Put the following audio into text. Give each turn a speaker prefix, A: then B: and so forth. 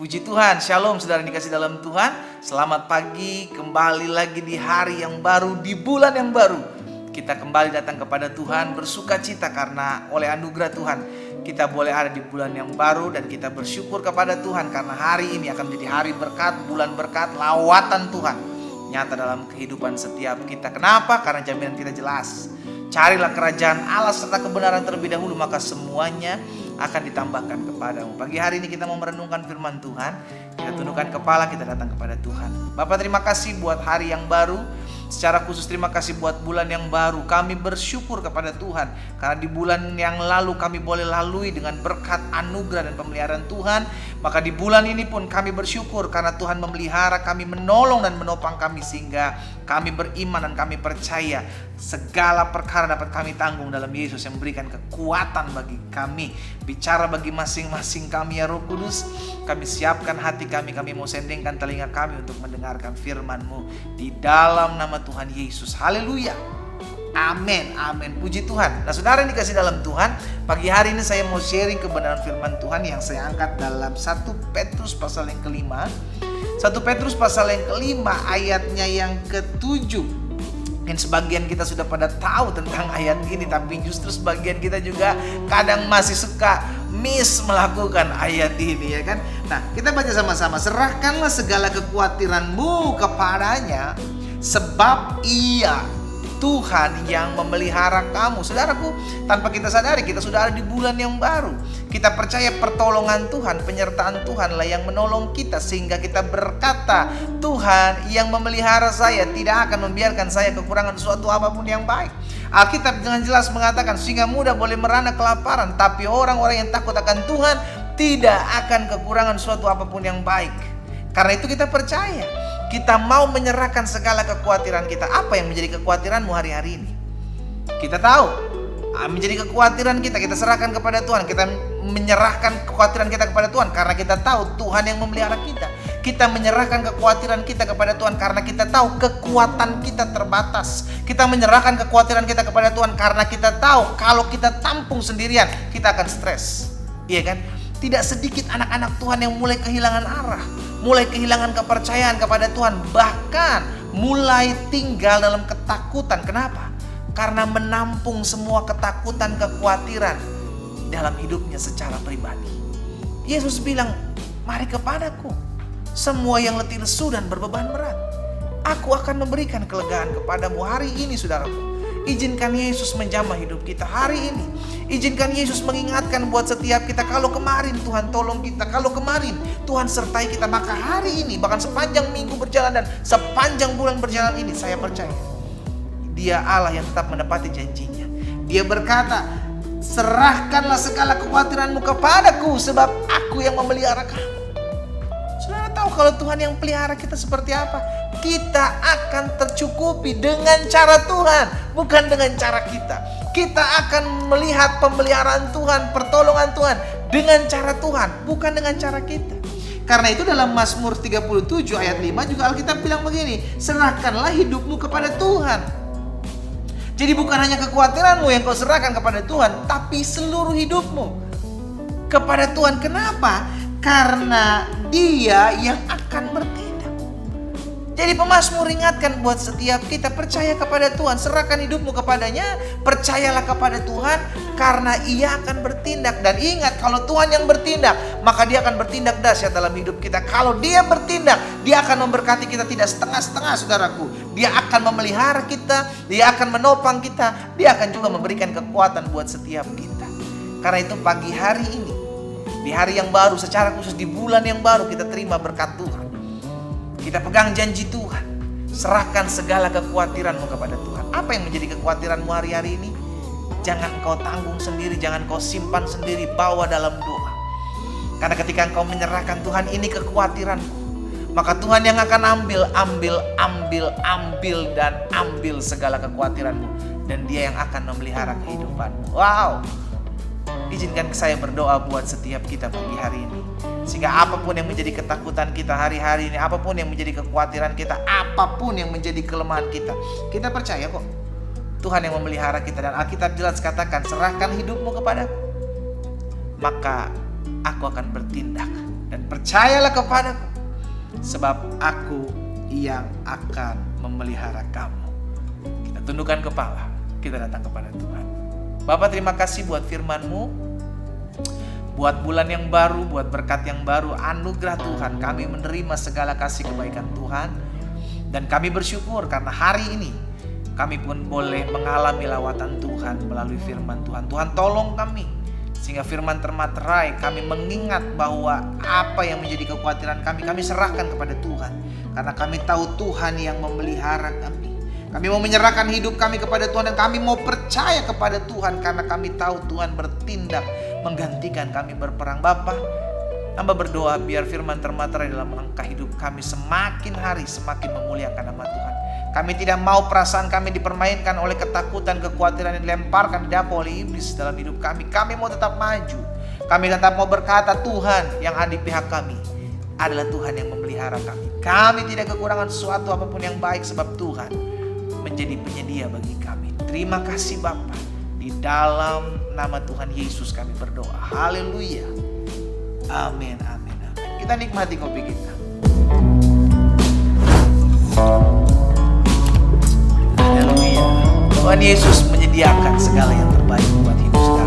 A: Puji Tuhan, Shalom saudara dikasih dalam Tuhan. Selamat pagi, kembali lagi di hari yang baru, di bulan yang baru. Kita kembali datang kepada Tuhan, bersuka cita karena oleh anugerah Tuhan kita boleh ada di bulan yang baru. Dan kita bersyukur kepada Tuhan karena hari ini akan menjadi hari berkat, bulan berkat, lawatan Tuhan nyata dalam kehidupan setiap kita. Kenapa? Karena jaminan kita jelas. Carilah kerajaan Allah serta kebenaran terlebih dahulu, maka semuanya akan ditambahkan kepadamu. Pagi hari ini kita mau merenungkan firman Tuhan. Kita tundukkan kepala, kita datang kepada Tuhan. Bapak, terima kasih buat hari yang baru. Secara khusus terima kasih buat bulan yang baru. Kami bersyukur kepada Tuhan karena di bulan yang lalu kami boleh lalui dengan berkat, anugerah dan pemeliharaan Tuhan. Maka di bulan ini pun kami bersyukur karena Tuhan memelihara kami, menolong dan menopang kami, sehingga kami beriman dan kami percaya segala perkara dapat kami tanggung dalam Yesus yang memberikan kekuatan bagi kami. Bicara bagi masing-masing kami ya Roh Kudus. Kami siapkan hati kami, kami mau sendingkan telinga kami untuk mendengarkan firman-Mu di dalam nama Tuhan Yesus. Haleluya. Amin, amin. Puji Tuhan. Nah saudara yang dikasih dalam Tuhan, pagi hari ini saya mau sharing kebenaran firman Tuhan yang saya angkat dalam 1 Petrus pasal yang kelima. 1 Petrus pasal yang kelima ayatnya yang ke-7. Mungkin sebagian kita sudah pada tahu tentang ayat ini, tapi justru sebagian kita juga kadang masih suka miss melakukan ayat ini, ya kan? Nah, kita baca sama-sama. Serahkanlah segala kekhawatiranmu kepadanya, sebab Ia Tuhan yang memelihara kamu. Saudaraku, tanpa kita sadari kita sudah ada di bulan yang baru. Kita percaya pertolongan Tuhan, penyertaan Tuhan lah yang menolong kita, sehingga kita berkata, Tuhan yang memelihara saya, tidak akan membiarkan saya kekurangan sesuatu apapun yang baik. Alkitab dengan jelas mengatakan, singa muda boleh merana kelaparan, tapi orang-orang yang takut akan Tuhan tidak akan kekurangan sesuatu apapun yang baik. Karena itu kita percaya, kita mau menyerahkan segala kekhawatiran kita. Apa yang menjadi kekhawatiranmu hari-hari ini? Kita tahu menjadi kekhawatiran kita serahkan kepada Tuhan. Kita menyerahkan kekhawatiran kita kepada Tuhan karena kita tahu Tuhan yang memelihara kita. Kita menyerahkan kekhawatiran kita kepada Tuhan karena kita tahu kekuatan kita terbatas. Kita menyerahkan kekhawatiran kita kepada Tuhan karena kita tahu kalau kita tampung sendirian kita akan stres. Iya kan? Tidak sedikit anak-anak Tuhan yang mulai kehilangan arah, mulai kehilangan kepercayaan kepada Tuhan, bahkan mulai tinggal dalam ketakutan. Kenapa? Karena menampung semua ketakutan, kekhawatiran dalam hidupnya secara pribadi. Yesus bilang, mari kepadaku semua yang letih lesu dan berbeban berat, aku akan memberikan kelegaan kepadamu. Hari ini saudaraku, izinkan Yesus menjamah hidup kita hari ini. Izinkan Yesus mengingatkan buat setiap kita, kalau kemarin Tuhan tolong kita, kalau kemarin Tuhan sertai kita, maka hari ini bahkan sepanjang minggu berjalan dan sepanjang bulan berjalan ini, saya percaya Dia Allah yang tetap menepati janjinya. Dia berkata, serahkanlah segala kekhawatiranmu kepadaku, sebab aku yang memelihara kamu. Saudara tahu kalau Tuhan yang pelihara kita seperti apa? Kita akan tercukupi dengan cara Tuhan, bukan dengan cara kita. Kita akan melihat pemeliharaan Tuhan, pertolongan Tuhan dengan cara Tuhan, bukan dengan cara kita. Karena itu dalam Mazmur 37 ayat 5 juga Alkitab bilang begini, serahkanlah hidupmu kepada Tuhan. Jadi bukan hanya kekhawatiranmu yang kau serahkan kepada Tuhan, tapi seluruh hidupmu kepada Tuhan. Kenapa? Karena Dia yang akan bertindak. Jadi pemazmur ingatkan buat setiap kita, percaya kepada Tuhan, serahkan hidupmu kepadanya, percayalah kepada Tuhan karena Ia akan bertindak. Dan ingat, kalau Tuhan yang bertindak, maka Dia akan bertindak dahsyat dalam hidup kita. Kalau Dia bertindak, Dia akan memberkati kita tidak setengah-setengah, saudaraku. Dia akan memelihara kita, Dia akan menopang kita, Dia akan juga memberikan kekuatan buat setiap kita. Karena itu pagi hari ini, di hari yang baru, secara khusus di bulan yang baru, kita terima berkat Tuhan. Kita pegang janji Tuhan. Serahkan segala kekhawatiranmu kepada Tuhan. Apa yang menjadi kekhawatiranmu hari-hari ini? Jangan kau tanggung sendiri, jangan kau simpan sendiri, bawa dalam doa. Karena ketika engkau menyerahkan Tuhan, ini kekhawatiranku, maka Tuhan yang akan ambil segala kekhawatiranmu, dan Dia yang akan memelihara kehidupanmu. Wow. Izinkan saya berdoa buat setiap kita pagi hari ini, sehingga apapun yang menjadi ketakutan kita hari-hari ini, apapun yang menjadi kekhawatiran kita, apapun yang menjadi kelemahan kita, kita percaya kok Tuhan yang memelihara kita. Dan Alkitab jelas katakan, serahkan hidupmu kepadaku, maka aku akan bertindak dan percayalah kepadaku, sebab aku yang akan memelihara kamu. Kita tundukkan kepala, kita datang kepada Tuhan. Bapa, terima kasih buat firman-Mu, buat bulan yang baru, buat berkat yang baru, anugerah Tuhan. Kami menerima segala kasih kebaikan Tuhan, dan kami bersyukur karena hari ini kami pun boleh mengalami lawatan Tuhan melalui firman Tuhan. Tuhan, tolong kami sehingga firman termaterai. Kami mengingat bahwa apa yang menjadi kekhawatiran kami serahkan kepada Tuhan, karena kami tahu Tuhan yang memelihara kami. Kami mau menyerahkan hidup kami kepada Tuhan, dan kami mau percaya kepada Tuhan karena kami tahu Tuhan bertindak menggantikan kami berperang. Bapa, hamba berdoa biar firman termaterai dalam langkah hidup kami, semakin hari semakin memuliakan nama Tuhan. Kami tidak mau perasaan kami dipermainkan oleh ketakutan, kekhawatiran yang dilemparkan didapur oleh iblis dalam hidup kami. Kami mau tetap maju. Kami tetap mau berkata, Tuhan yang ada di pihak kami adalah Tuhan yang memelihara kami. Kami tidak kekurangan sesuatu apapun yang baik, sebab Tuhan menjadi penyedia bagi kami. Terima kasih Bapa. Di dalam nama Tuhan Yesus kami berdoa. Haleluya. Amin, amin, amin. Kita nikmati kopi kita. Haleluya. Tuhan Yesus menyediakan segala yang terbaik buat hidup kita.